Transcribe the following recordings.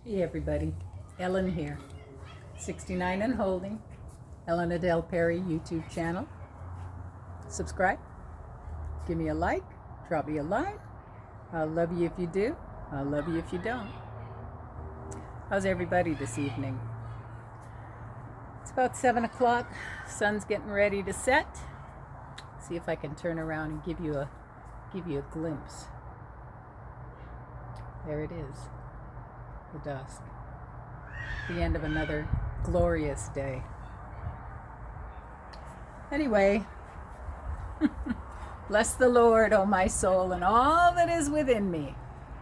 Hey everybody, Ellen here. 69 and holding. Ellen Adele Perry YouTube channel. Subscribe. Give me a like. Drop me a line. I'll love you if you do. I'll love you if you don't. How's everybody this evening? It's about 7 o'clock. Sun's getting ready to set. See if I can turn around and give you a glimpse. There it is. The dusk. The end of another glorious day. Anyway, bless the Lord, O my soul, and all that is within me.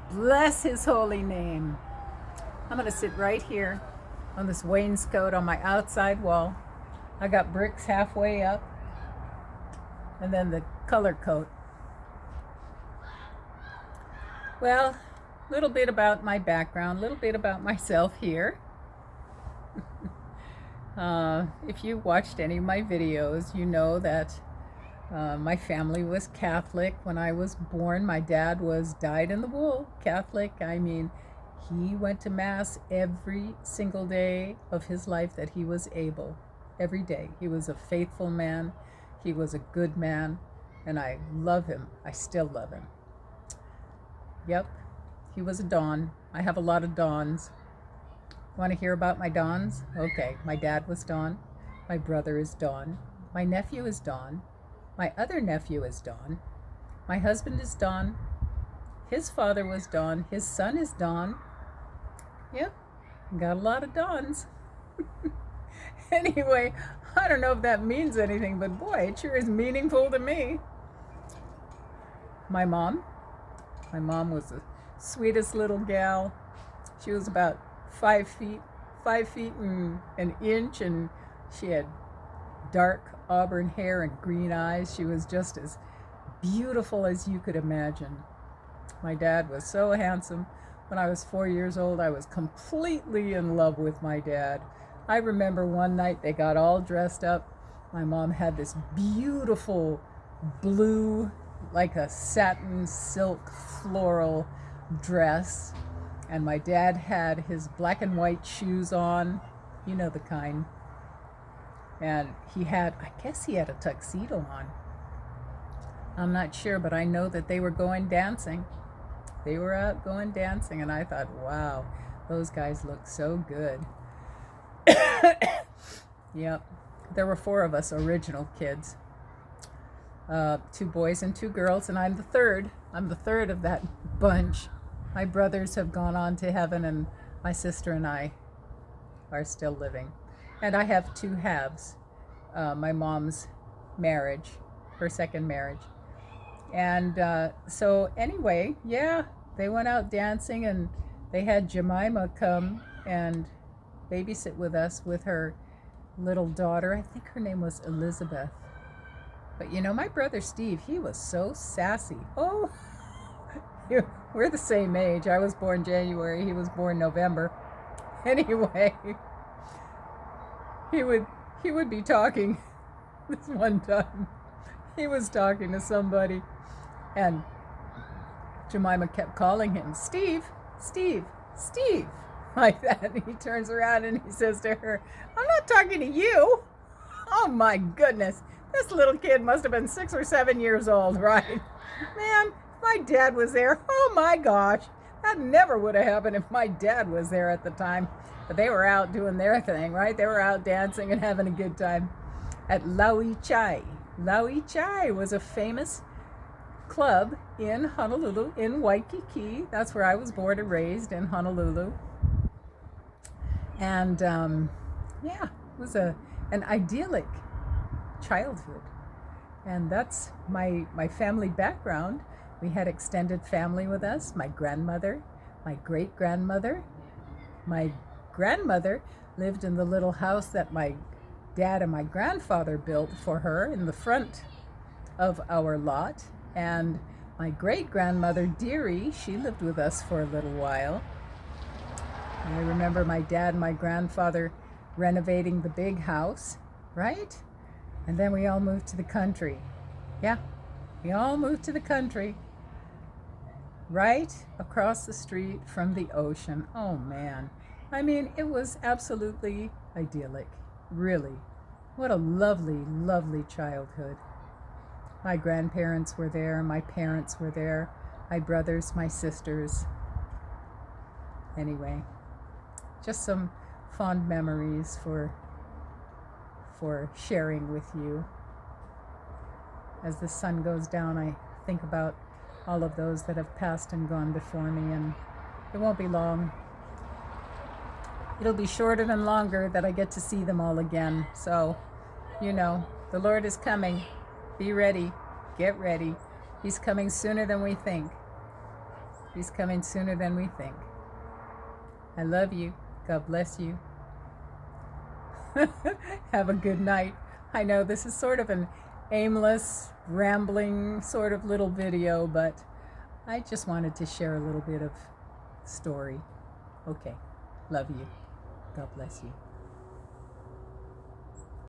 Bless his holy name. I'm going to sit right here on this wainscot on my outside wall. I got bricks halfway up, and then the color coat. Well, a little bit about my background, a little bit about myself here. If you watched any of my videos, you know that my family was Catholic when I was born. My dad was dyed-in-the-wool Catholic. I mean, he went to Mass every single day of his life that he was able. Every day. He was a faithful man. He was a good man. And I love him. I still love him. Yep. He was a Don. I have a lot of Dons. Want to hear about my Dons? Okay, my dad was Don. My brother is Don. My nephew is Don. My other nephew is Don. My husband is Don. His father was Don. His son is Don. Yep, got a lot of Dons. Anyway, I don't know if that means anything, but boy, it sure is meaningful to me. My mom was the sweetest little gal. She was about 5 feet and an inch, and she had dark auburn hair and green eyes. She was just as beautiful as you could imagine. My dad was so handsome. When I was 4 years old, I was completely in love with my dad. I remember one night they got all dressed up. My mom had this beautiful blue, like a satin silk floral dress, and my dad had his black and white shoes on, you know the kind, and I guess he had a tuxedo on. I'm not sure, but I know that they were going dancing. They were out going dancing, and I thought, wow, those guys look so good. Yep, there were 4 of us original kids. 2 boys and 2 girls, and I'm the third. I'm the third of that bunch. My brothers have gone on to heaven, and my sister and I are still living. And I have 2 halves. My mom's marriage, her second marriage. And so anyway, yeah, they went out dancing, and they had Jemima come and babysit with us with her little daughter. I think her name was Elizabeth. But you know, my brother Steve, he was so sassy. Oh, we're the same age. I was born January. He was born November. Anyway, he would be talking. This one time, he was talking to somebody, and Jemima kept calling him Steve, Steve, Steve, like that. And he turns around and he says to her, "I'm not talking to you." Oh my goodness. This little kid must have been 6 or 7 years old, right? Man, if my dad was there, oh my gosh. That never would have happened if my dad was there at the time. But they were out doing their thing, right? They were out dancing and having a good time at Laui Chai. Laui Chai was a famous club in Honolulu, in Waikiki. That's where I was born and raised, in Honolulu. And yeah, it was an idyllic childhood. And that's my family background. We had extended family with us. My grandmother, my great-grandmother. My grandmother lived in the little house that my dad and my grandfather built for her in the front of our lot. And my great-grandmother, Dearie, she lived with us for a little while. And I remember my dad and my grandfather renovating the big house, right? And then we all moved to the country. Yeah, we all moved to the country. right across the street from the ocean. Oh man. I mean, it was absolutely idyllic. Really. What a lovely, lovely childhood. My grandparents were there, my parents were there, my brothers, my sisters. Anyway, just some fond memories for sharing with you. As the sun goes down, I think about all of those that have passed and gone before me, and it won't be long. It'll be shorter than longer that I get to see them all again. So, the Lord is coming. Be ready. Get ready. He's coming sooner than we think. He's coming sooner than we think. I love you. God bless you. Have a good night. I know this is sort of an aimless, rambling sort of little video, but I just wanted to share a little bit of story. Okay. Love you. God bless you.